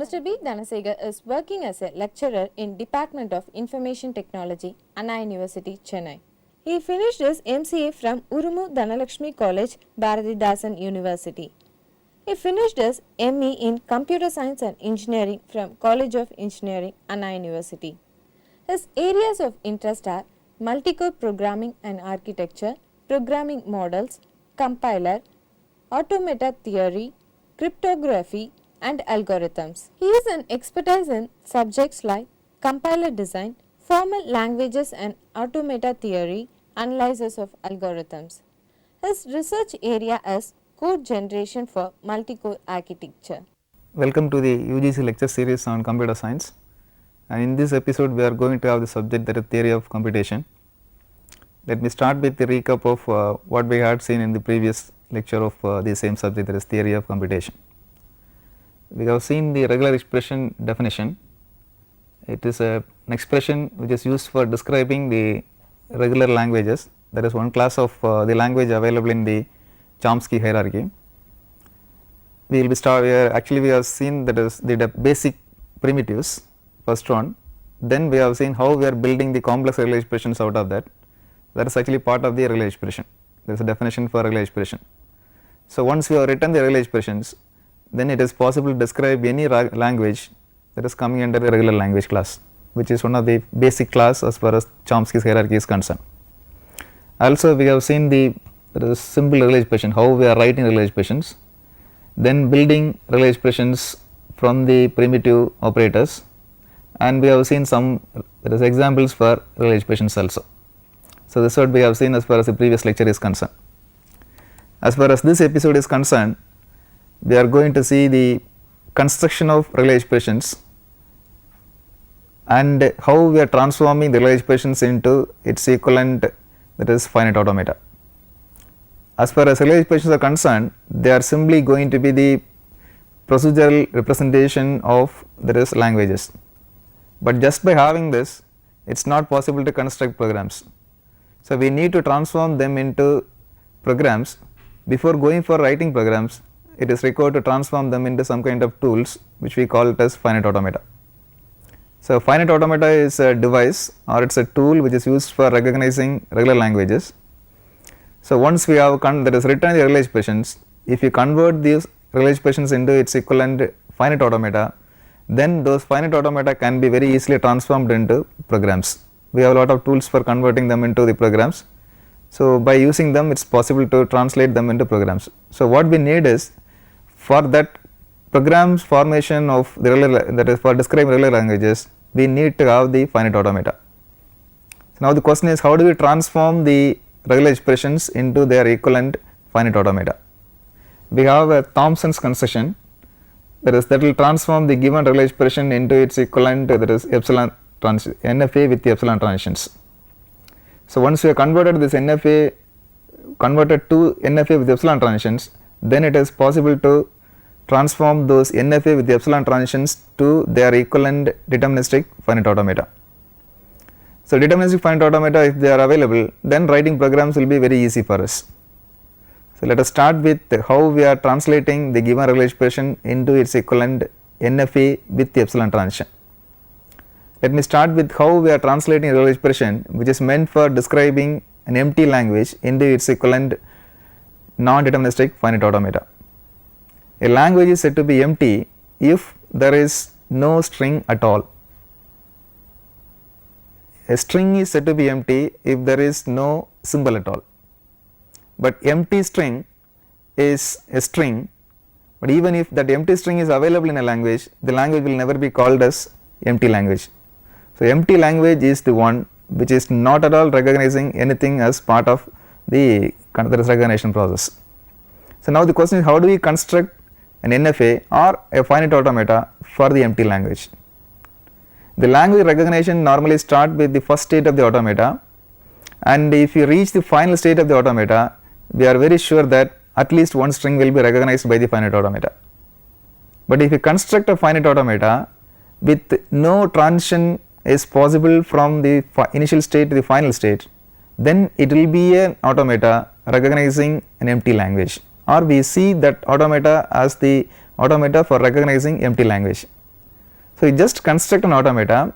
Mr. B. Dhanasegar is working as a lecturer in Department of Information Technology, Anna University, Chennai. He finished his MCA from Urumu Dhanalakshmi College, Bharatidasan University. He finished his ME in Computer Science and Engineering from College of Engineering, Anna University. His areas of interest are multi-core programming and architecture, programming models, compiler, automata theory, cryptography, and algorithms. He is an expert in subjects like compiler design, formal languages and automata theory, analysis of algorithms. His research area is code generation for multi-core architecture. Welcome to the UGC lecture series on computer science, and in this episode we are going to have the subject that is theory of computation. Let me start with the recap of what we had seen in the previous lecture of the same subject, that is theory of computation. We have seen the regular expression definition. It is an expression which is used for describing the regular languages, that is one class of the language available in the Chomsky hierarchy. We will be actually we have seen that is the basic primitives, first one. Then we have seen how we are building the complex regular expressions out of that. That is actually part of the regular expression. There is a definition for regular expression. So once we have written the regular expressions, then it is possible to describe any language that is coming under the regular language class, which is one of the basic class as far as Chomsky's hierarchy is concerned. Also we have seen the simple regular expression, how we are writing regular expressions, then building regular expressions from the primitive operators, and we have seen some examples for regular expressions also. So this is what we have seen as far as the previous lecture is concerned. As far as this episode is concerned, we are going to see the construction of regular expressions and how we are transforming the regular expressions into its equivalent, that is finite automata. As far as regular expressions are concerned, they are simply going to be the procedural representation of languages. But just by having this, it is not possible to construct programs. So we need to transform them into programs. Before going for writing programs, it is required to transform them into some kind of tools which we call it as finite automata. So finite automata is a device, or it is a tool which is used for recognizing regular languages. So once we have written the regular expressions, if you convert these regular expressions into its equivalent finite automata, then those finite automata can be very easily transformed into programs. We have a lot of tools for converting them into the programs. So by using them, it is possible to translate them into programs. So what we need is, for that programs formation of the regular, that is for describing regular languages, we need to have the finite automata. So now the question is, how do we transform the regular expressions into their equivalent finite automata? We have a Thompson's construction, that will transform the given regular expression into its equivalent, that is epsilon NFA with the epsilon transitions. So once we have converted this NFA to NFA with epsilon transitions, then it is possible to transform those NFA with the epsilon transitions to their equivalent deterministic finite automata. So deterministic finite automata, if they are available, then writing programs will be very easy for us. So let us start with how we are translating the given regular expression into its equivalent NFA with the epsilon transition. Let me start with how we are translating a regular expression which is meant for describing an empty language into its equivalent non-deterministic finite automata. A language is said to be empty if there is no string at all. A string is said to be empty if there is no symbol at all. But empty string is a string, but even if that empty string is available in a language, the language will never be called as empty language. So empty language is the one which is not at all recognizing anything as part of the recognition process. So now the question is, how do we construct an NFA or a finite automata for the empty language? The language recognition normally starts with the first state of the automata, and if you reach the final state of the automata, we are very sure that at least one string will be recognized by the finite automata. But if you construct a finite automata with no transition is possible from the initial state to the final state, then it will be an automata recognizing an empty language, or we see that automata as the automata for recognizing empty language. So you just construct an automata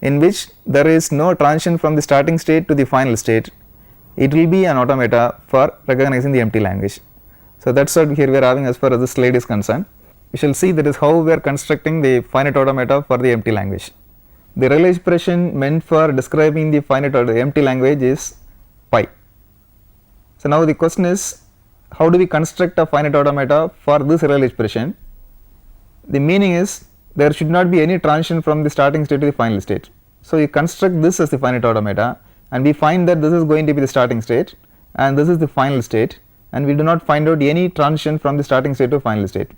in which there is no transition from the starting state to the final state. It will be an automata for recognizing the empty language. So that's what here we are having as far as the slide is concerned. We shall see that is how we are constructing the finite automata for the empty language. The regular expression meant for describing the finite or the empty language is pi. So now the question is, how do we construct a finite automata for this regular expression? The meaning is there should not be any transition from the starting state to the final state. So you construct this as the finite automata, and we find that this is going to be the starting state and this is the final state, and we do not find out any transition from the starting state to final state.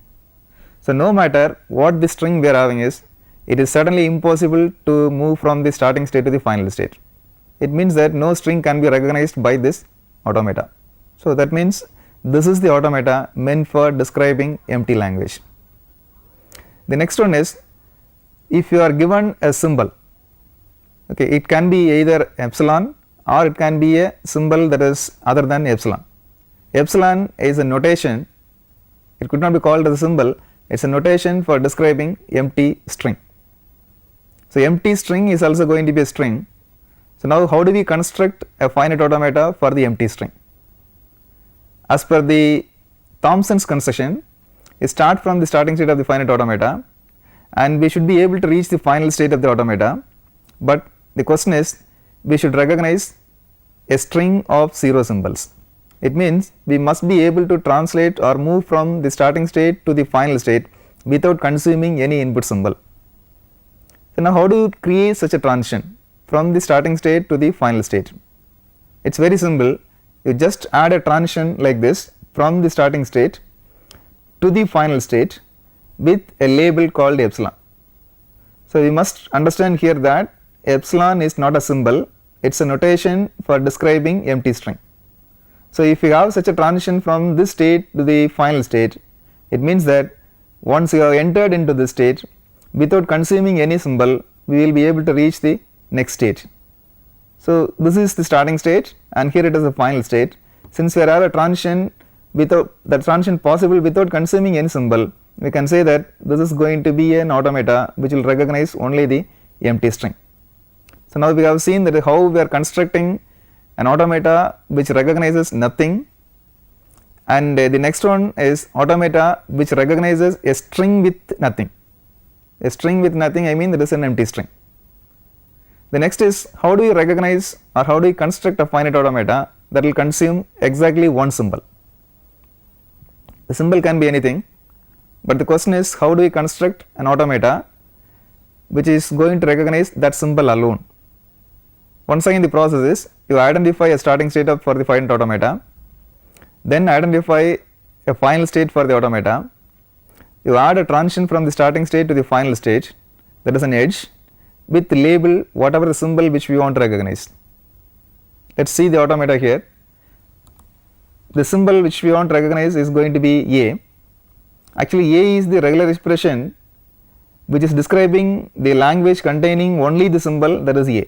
So no matter what the string we are having is, it is certainly impossible to move from the starting state to the final state. It means that no string can be recognized by this automata. So that means this is the automata meant for describing empty language. The next one is, if you are given a symbol, okay, it can be either epsilon or it can be a symbol that is other than epsilon. Epsilon is a notation, it could not be called as a symbol, it is a notation for describing empty string. So empty string is also going to be a string. So now how do we construct a finite automata for the empty string? As per the Thompson's construction, we start from the starting state of the finite automata and we should be able to reach the final state of the automata, but the question is, we should recognize a string of 0 symbols. It means we must be able to translate or move from the starting state to the final state without consuming any input symbol. So now how do you create such a transition from the starting state to the final state? It is very simple. You just add a transition like this from the starting state to the final state with a label called epsilon. So we must understand here that epsilon is not a symbol, it is a notation for describing empty string. So if you have such a transition from this state to the final state, it means that once you have entered into this state, without consuming any symbol, we will be able to reach the next state. So this is the starting state and here it is the final state. Since we have a transition without the transition possible without consuming any symbol, we can say that this is going to be an automata which will recognize only the empty string. So now we have seen that how we are constructing an automata which recognizes nothing, and the next one is automata which recognizes a string with nothing. A string with nothing, I mean that is an empty string. The next is, how do you recognize or how do you construct a finite automata that will consume exactly one symbol? The symbol can be anything, but the question is, how do we construct an automata which is going to recognize that symbol alone? Once again the process is, you identify a starting state for the finite automata, then identify a final state for the automata, you add a transition from the starting state to the final state, that is an edge, with label whatever the symbol which we want to recognize. Let us see the automata here. The symbol which we want to recognize is going to be A. Actually A is the regular expression which is describing the language containing only the symbol, that is A.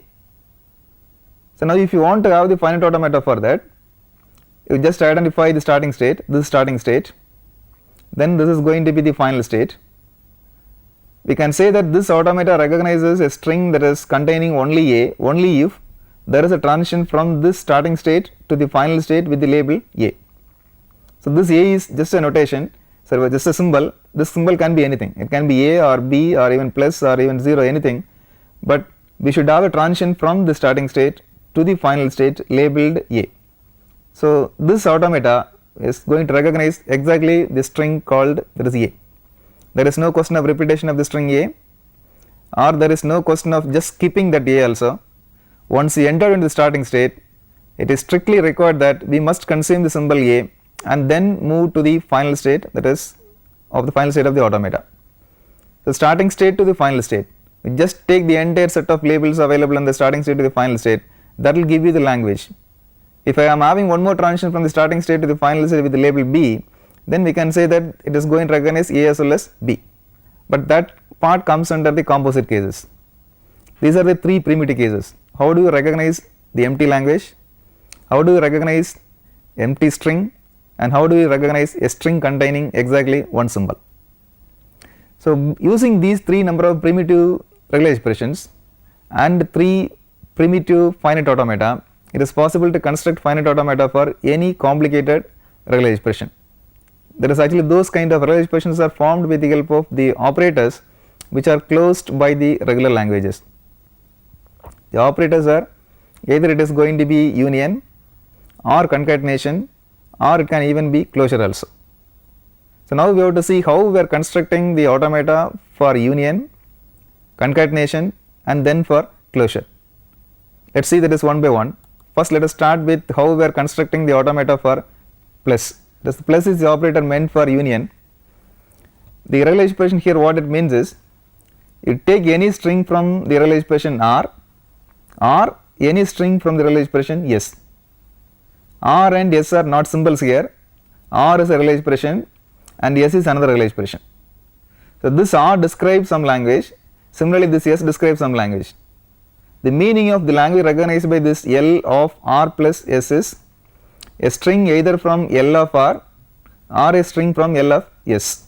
So now if you want to have the finite automata for that, you just identify the starting state, this is starting state, then this is going to be the final state. We can say that this automata recognizes a string that is containing only A only if there is a transition from this starting state to the final state with the label A. So this A is just a notation, so just a symbol. This symbol can be anything, it can be A or B or even plus or even 0, anything, but we should have a transition from the starting state to the final state labeled A. So this automata is going to recognize exactly the string called, that is A. There is no question of repetition of the string A, or there is no question of just skipping that A also. Once you enter into the starting state, it is strictly required that we must consume the symbol A and then move to the final state, that is of the final state of the automata. So starting state to the final state, we just take the entire set of labels available in the starting state to the final state, that will give you the language. If I am having one more transition from the starting state to the final state with the label B, then we can say that it is going to recognize A as well as B, but that part comes under the composite cases. These are the 3 primitive cases. How do you recognize the empty language, how do you recognize empty string, and how do you recognize a string containing exactly one symbol? So using these 3 number of primitive regular expressions and 3 primitive finite automata, it is possible to construct finite automata for any complicated regular expression. That is actually those kind of regular expressions are formed with the help of the operators which are closed by the regular languages. The operators are either it is going to be union or concatenation, or it can even be closure also. So now we have to see how we are constructing the automata for union, concatenation and then for closure. Let us see that is one by one. First let us start with how we are constructing the automata for plus. This plus is the operator meant for union. The regular expression here, what it means is, you take any string from the regular expression R or any string from the regular expression S. R and S are not symbols here. R is a regular expression and S is another regular expression. So this R describes some language, similarly this S describes some language. The meaning of the language recognized by this L of R plus S is a string either from L of R or a string from L of S.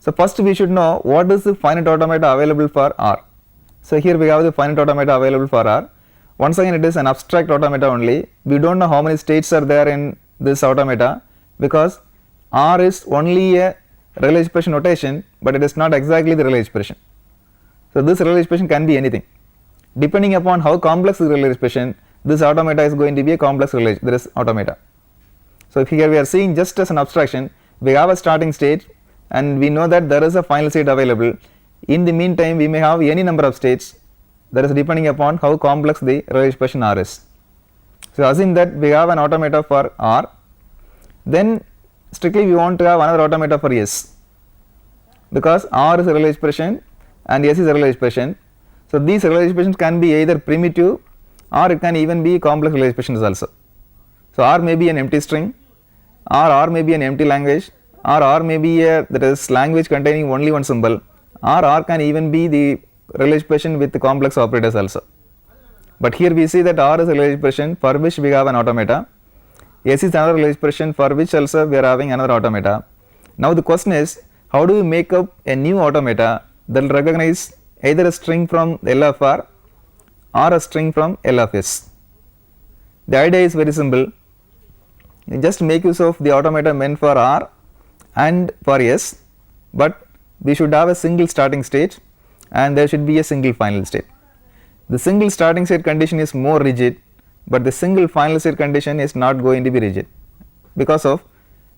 So first we should know what is the finite automata available for R. So here we have the finite automata available for R. Once again it is an abstract automata only. We do not know how many states are there in this automata because R is only a regular expression notation, but it is not exactly the regular expression. So this regular expression can be anything. Depending upon how complex the regular expression, this automata is going to be a complex automata. So here we are seeing just as an abstraction, we have a starting state and we know that there is a final state available. In the meantime, we may have any number of states, that is depending upon how complex the regular expression R is. So assume that we have an automata for R, then strictly we want to have another automata for S, because R is a regular expression and S is a regular expression. So these regular expressions can be either primitive or it can even be complex regular expressions also. So R may be an empty string, or R may be an empty language, or R may be a language containing only one symbol, or R can even be the regular expression with the complex operators also. But here we see that R is a regular expression for which we have an automata, S is another regular expression for which also we are having another automata. Now the question is, how do we make up a new automata that will recognize either a string from L of R or a string from L of S? The idea is very simple. You just make use of the automata meant for R and for S, but we should have a single starting state and there should be a single final state. The single starting state condition is more rigid, but the single final state condition is not going to be rigid, because of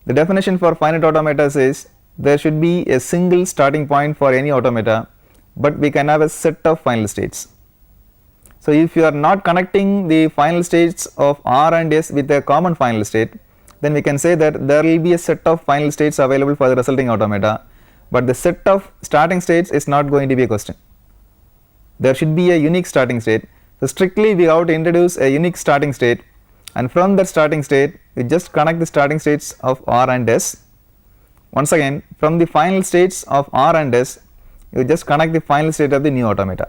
the definition for finite automata says there should be a single starting point for any automata, but we can have a set of final states. So if you are not connecting the final states of R and S with a common final state, then we can say that there will be a set of final states available for the resulting automata, but the set of starting states is not going to be a question. There should be a unique starting state. So strictly we have to introduce a unique starting state, and from that starting state we just connect the starting states of R and S. Once again, from the final states of R and S, you just connect the final state of the new automata.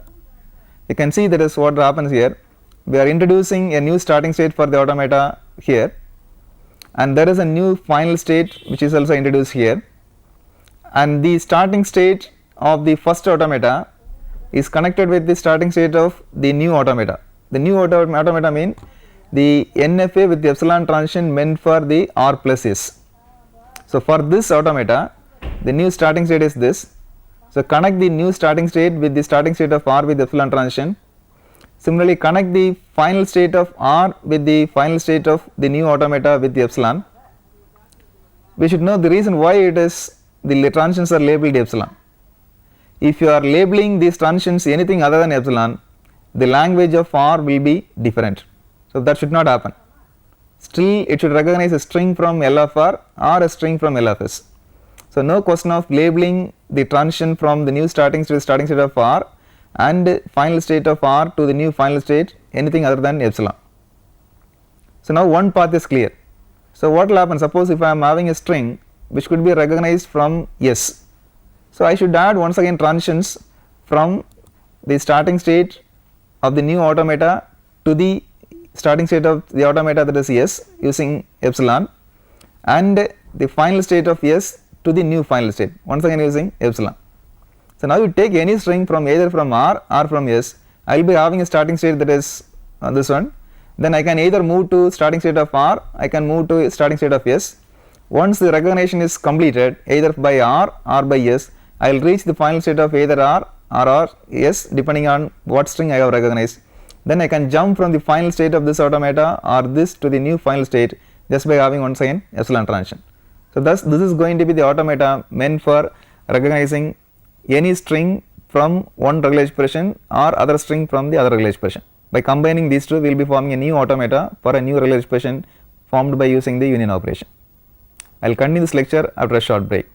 You can see that is what happens here. We are introducing a new starting state for the automata here, and there is a new final state which is also introduced here, and the starting state of the first automata is connected with the starting state of the new automata. The new automata mean the NFA with the epsilon transition meant for the R plus S. So for this automata, the new starting state is this. So connect the new starting state with the starting state of R with epsilon transition. Similarly, connect the final state of R with the final state of the new automata with the epsilon. We should know the reason why it is the transitions are labeled epsilon. If you are labeling these transitions anything other than epsilon, the language of R will be different. So that should not happen. Still it should recognize a string from L of R or a string from L of S. So no question of labeling the transition from the new starting state of R and final state of R to the new final state anything other than epsilon. So now one path is clear. So what will happen, suppose if I am having a string which could be recognized from S. So I should add once again transitions from the starting state of the new automata to the starting state of the automata that is S using epsilon, and the final state of S to the new final state, once again using epsilon. So now you take any string from either from R or from S, I will be having a starting state that is this one, then I can either move to starting state of R, I can move to starting state of S. Once the recognition is completed either by R or by S, I will reach the final state of either R or S depending on what string I have recognized. Then I can jump from the final state of this automata or this to the new final state just by having once again epsilon transition. So thus this is going to be the automata meant for recognizing any string from one regular expression or other string from the other regular expression. By combining these two, we will be forming a new automata for a new regular expression formed by using the union operation. I will continue this lecture after a short break.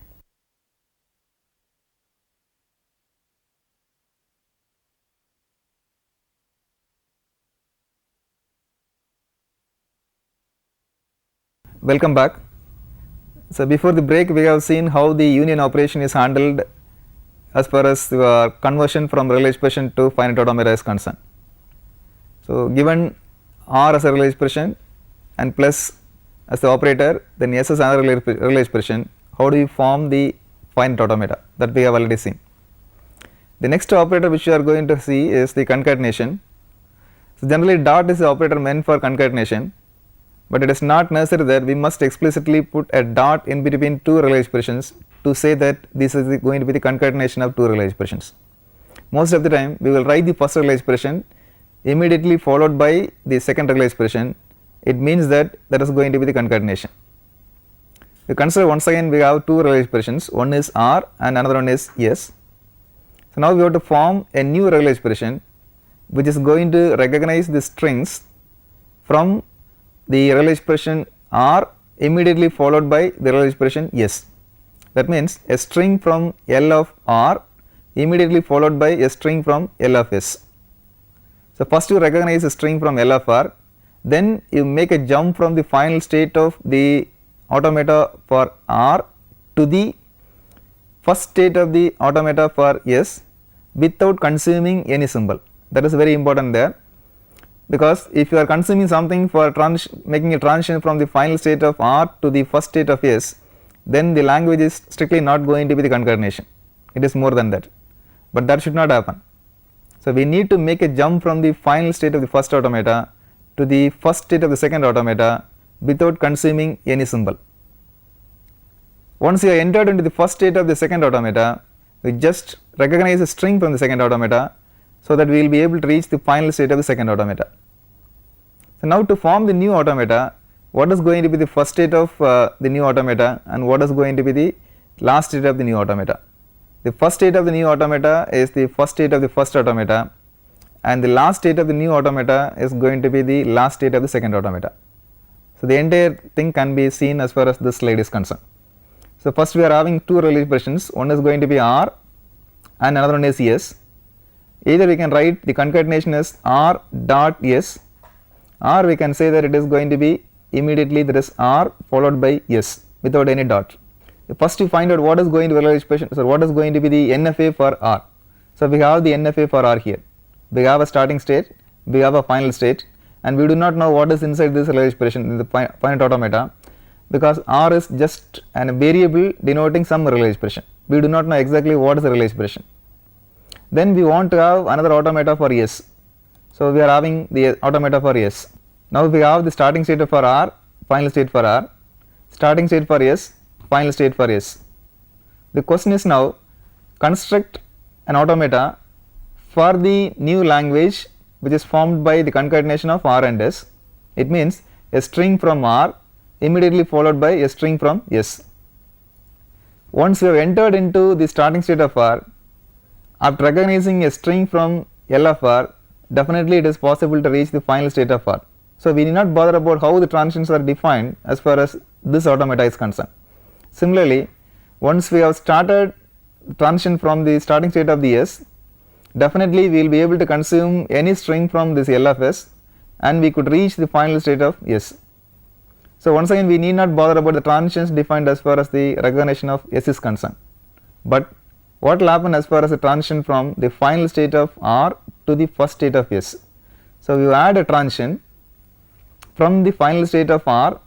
Welcome back. So before the break, we have seen how the union operation is handled as far as the conversion from regular expression to finite automata is concerned. So given R as a regular expression and plus as the operator, then S as another regular expression, how do you form the finite automata? That we have already seen. The next operator which we are going to see is the concatenation. So generally dot is the operator meant for concatenation, but it is not necessary that we must explicitly put a dot in between two regular expressions to say that this is going to be the concatenation of two regular expressions. Most of the time we will write the first regular expression immediately followed by the second regular expression. It means that that is going to be the concatenation. We consider once again we have two regular expressions, one is R and another one is S. So now we have to form a new regular expression which is going to recognize the strings from the regular expression R immediately followed by the regular expression S. That means a string from L of R immediately followed by a string from L of S. So first you recognize a string from L of R, then you make a jump from the final state of the automata for R to the first state of the automata for S without consuming any symbol. That is very important there, because if you are consuming something for making a transition from the final state of R to the first state of S, then the language is strictly not going to be the concatenation. It is more than that, but that should not happen. So we need to make a jump from the final state of the first automata to the first state of the second automata without consuming any symbol. Once you are entered into the first state of the second automata, we just recognize a string from the second automata so that we will be able to reach the final state of the second automata. So now to form the new automata, what is going to be the first state of the new automata and what is going to be the last state of the new automata? The first state of the new automata is the first state of the first automata, and the last state of the new automata is going to be the last state of the second automata. So the entire thing can be seen as far as this slide is concerned. So first we are having two regular expressions, one is going to be R and another one is S. Either we can write the concatenation as R dot S, or we can say that it is going to be immediately there is R followed by S without any dot. First you find out what is going to be regular expression, so what is going to be the NFA for R. So we have the NFA for R here. We have a starting state, we have a final state, and we do not know what is inside this regular expression in the finite automata, because R is just a variable denoting some regular expression. We do not know exactly what is the regular expression. Then we want to have another automata for S. So we are having the automata for S. Now we have the starting state for R, final state for R, starting state for S, final state for S. The question is now construct an automata for the new language which is formed by the concatenation of R and S. It means a string from R immediately followed by a string from S. Once we have entered into the starting state of R, after recognizing a string from L of R, definitely it is possible to reach the final state of R. So we need not bother about how the transitions are defined as far as this automata is concerned. Similarly, once we have started transition from the starting state of the S, definitely we will be able to consume any string from this L of S and we could reach the final state of S. So once again we need not bother about the transitions defined as far as the recognition of S is concerned. But what will happen as far as the transition from the final state of R to the first state of S? So you add a transition from the final state of R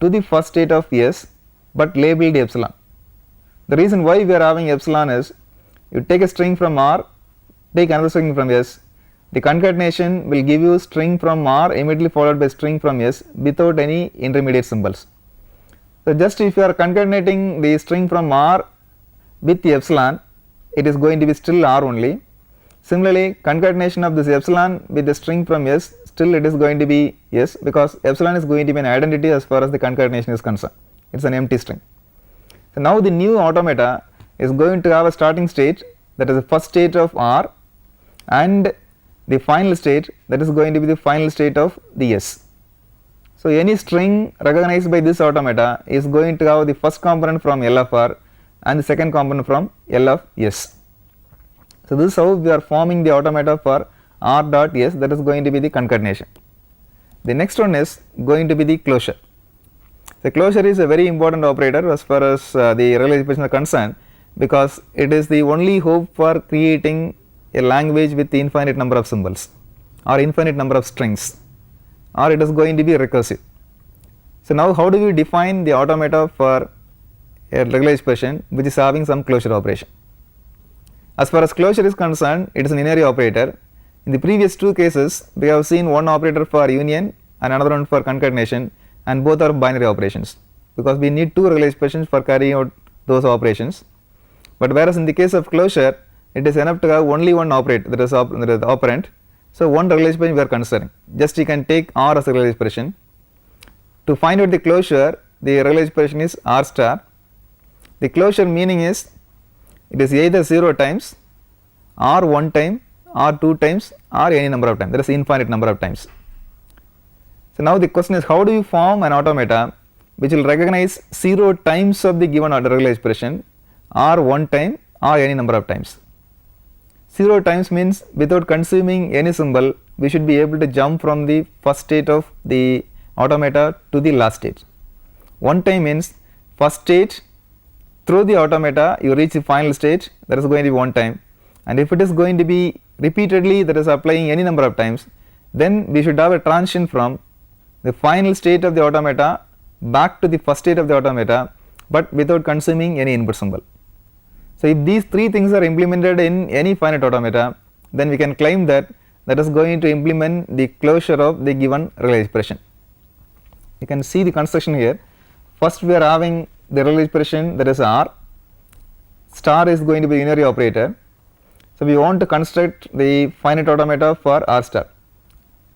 to the first state of S but labeled epsilon. The reason why we are having epsilon is, you take a string from R, take another string from S, the concatenation will give you string from R immediately followed by string from S without any intermediate symbols. So just if you are concatenating the string from R with the epsilon, it is going to be still R only. Similarly, concatenation of this epsilon with the string from S, still it is going to be S, because epsilon is going to be an identity as far as the concatenation is concerned. It is an empty string. So now the new automata is going to have a starting state, that is the first state of R, and the final state, that is going to be the final state of the S. So any string recognized by this automata is going to have the first component from L of R and the second component from L of S. So this is how we are forming the automata for R dot S, that is going to be the concatenation. The next one is going to be the closure. The closure is a very important operator as far as the real expression is concerned, because it is the only hope for creating a language with the infinite number of symbols or infinite number of strings, or it is going to be recursive. So now how do we define the automata for a regular expression which is having some closure operation? As far as closure is concerned, it is an unary operator. In the previous two cases, we have seen one operator for union and another one for concatenation, and both are binary operations, because we need two regular expressions for carrying out those operations. But whereas in the case of closure, it is enough to have only one operator, that is the operand. So one regular expression we are considering. Just you can take R as a regular expression. To find out the closure, the regular expression is R star. The closure meaning is, it is either 0 times, or 1 time, or 2 times, or any number of times, that is infinite number of times. So now the question is, how do you form an automata which will recognize 0 times of the given regular expression, or 1 time, or any number of times. 0 times means without consuming any symbol, we should be able to jump from the first state of the automata to the last state. 1 time means first state, through the automata you reach the final state, that is going to be 1 time, and if it is going to be repeatedly, that is applying any number of times, then we should have a transition from the final state of the automata back to the first state of the automata, but without consuming any input symbol. So if these three things are implemented in any finite automata, then we can claim that that is going to implement the closure of the given regular expression. You can see the construction here. First we are having the regular expression, that is R, star is going to be unary operator. So we want to construct the finite automata for R star.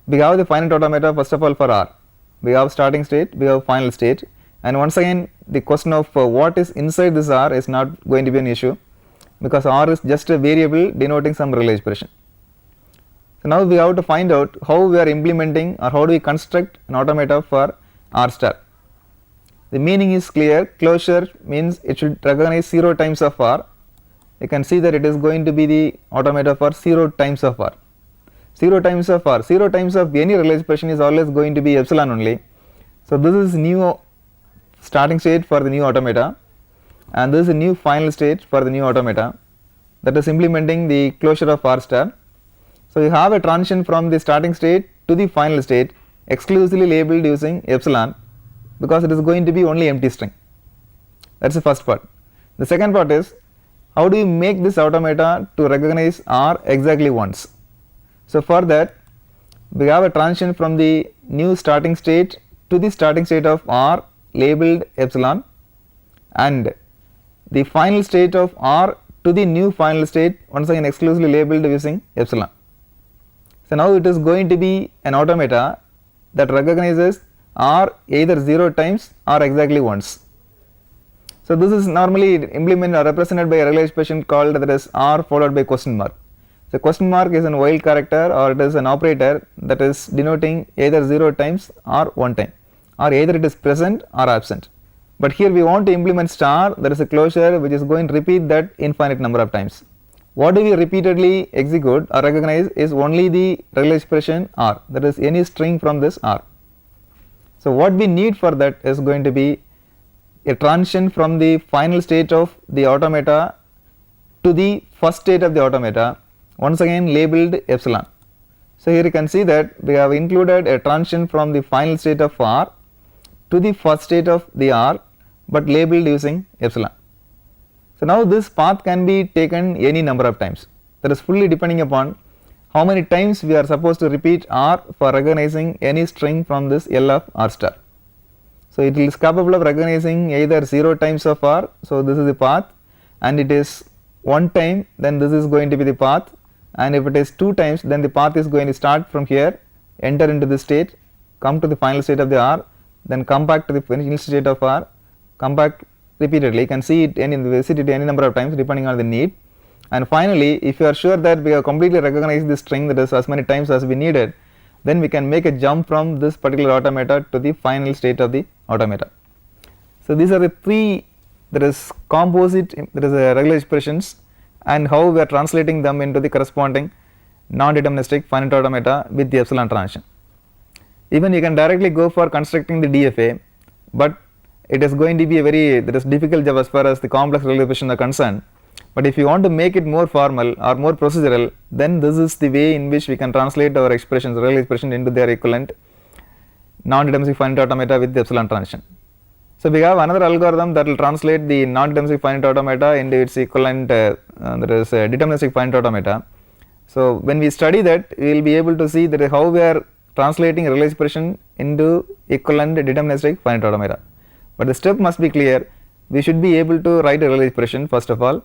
We have the finite automata first of all for R. We have starting state, we have final state, and once again the question of what is inside this R is not going to be an issue, because R is just a variable denoting some regular expression. So now we have to find out how we are implementing, or how do we construct an automata for R star. The meaning is clear. Closure means it should recognize 0 times of R. You can see that it is going to be the automata for 0 times of R. 0 times of R, 0 times of any regular expression is always going to be epsilon only. So this is new starting state for the new automata, and this is a new final state for the new automata, that is implementing the closure of R star. So you have a transition from the starting state to the final state exclusively labeled using epsilon, because it is going to be only empty string. That is the first part. The second part is, how do you make this automata to recognize R exactly once? So for that we have a transition from the new starting state to the starting state of R labeled epsilon, and the final state of R to the new final state once again exclusively labeled using epsilon. So now it is going to be an automata that recognizes R either 0 times or exactly once. So this is normally implemented or represented by a regular expression called, that is R followed by question mark. The question mark is an while character, or it is an operator that is denoting either 0 times or 1 time, or either it is present or absent. But here we want to implement star, that is a closure which is going to repeat that infinite number of times. What do we repeatedly execute or recognize is only the regular expression R, that is any string from this R. So what we need for that is going to be a transition from the final state of the automata to the first state of the automata, once again labeled epsilon. So here you can see that we have included a transition from the final state of R to the first state of the R, but labeled using epsilon. So now this path can be taken any number of times. That is fully depending upon how many times we are supposed to repeat R for recognizing any string from this L of R star. So it is capable of recognizing either 0 times of R, so this is the path, and it is 1 time, then this is going to be the path, and if it is 2 times, then the path is going to start from here, enter into the state, come to the final state of the R, then come back to the initial state of R, come back repeatedly. You can see it and visit it any number of times depending on the need. And finally, if you are sure that we have completely recognized the string, that is as many times as we needed, then we can make a jump from this particular automata to the final state of the automata. So these are the three, there is composite, there is regular expressions, and how we are translating them into the corresponding non-deterministic finite automata with the epsilon transition. Even you can directly go for constructing the DFA, but it is going to be a very, there is difficult job as far as the complex regular expressions are concerned. But if you want to make it more formal or more procedural, then this is the way in which we can translate our expressions, regular expression, into their equivalent non-deterministic finite automata with the epsilon transition. So we have another algorithm that will translate the non-deterministic finite automata into its equivalent, that is deterministic finite automata. So when we study that, we will be able to see that how we are translating regular expression into equivalent deterministic finite automata. But the step must be clear. We should be able to write a regular expression first of all,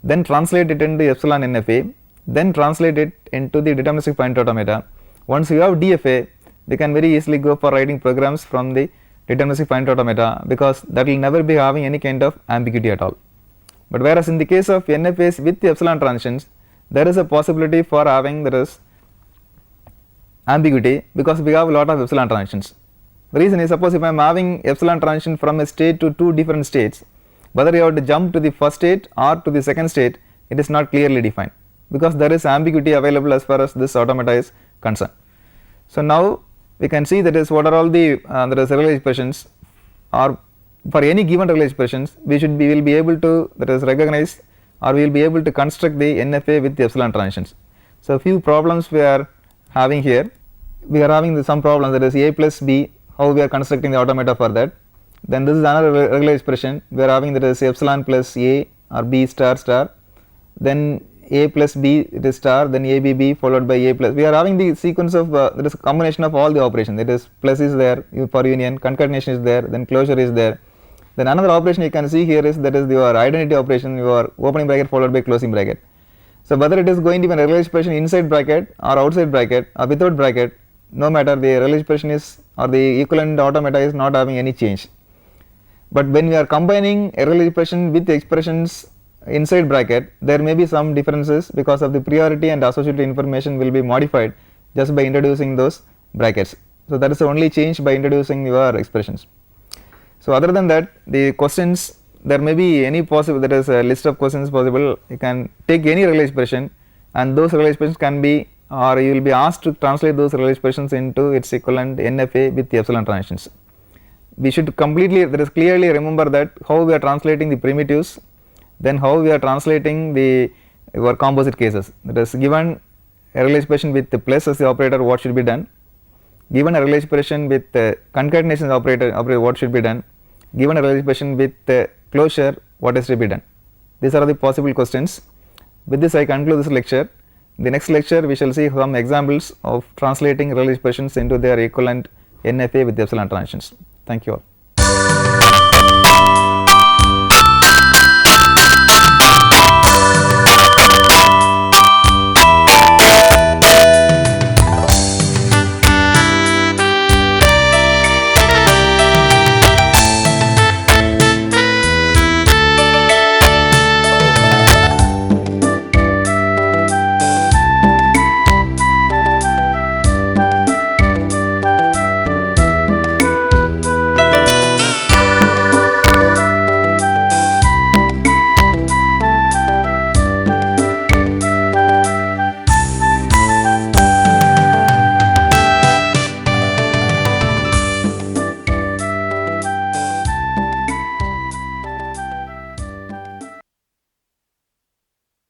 then translate it into epsilon NFA, then translate it into the deterministic finite automata. Once you have DFA, we can very easily go for writing programs from the deterministic finite automata, because that will never be having any kind of ambiguity at all. But whereas in the case of NFAs with the epsilon transitions, there is a possibility for having there is ambiguity, because we have a lot of epsilon transitions. The reason is, suppose if I am having epsilon transition from a state to two different states, whether you have to jump to the first state or to the second state, it is not clearly defined, because there is ambiguity available as far as this automata is concerned. So now we can see that is what are all the there is regular expressions, or for any given regular expressions we will be able to that is recognize, or we will be able to construct the NFA with the epsilon transitions. So few problems we are having here. We are having some problems, that is A plus B, how we are constructing the automata for that. Then this is another regular expression, we are having that is epsilon plus A or B star star, then A plus B, it is star, then ABB followed by A plus. We are having the sequence of there is a combination of all the operations, that is plus is there for union, concatenation is there, then closure is there. Then another operation you can see here is that is your identity operation, your opening bracket followed by closing bracket. So whether it is going to be a regular expression inside bracket or outside bracket or without bracket, no matter, the regular expression is, or the equivalent automata is not having any change. But when we are combining a regular expression with expressions inside bracket, there may be some differences because of the priority and associated information will be modified just by introducing those brackets. So that is the only change by introducing your expressions. So other than that, the questions, there may be any possible, there is a list of questions possible. You can take any regular expression, and those regular expressions can be, or you will be asked to translate those regular expressions into its equivalent NFA with the epsilon transitions. We should completely, that is clearly remember that how we are translating the primitives, then how we are translating the your composite cases. That is, given a regular expression with the plus as the operator, what should be done? Given a regular expression with concatenation operator, what should be done? Given a regular expression with closure, what is to be done? These are the possible questions. With this I conclude this lecture. In the next lecture we shall see some examples of translating regular expressions into their equivalent NFA with the epsilon transitions. Thank you all.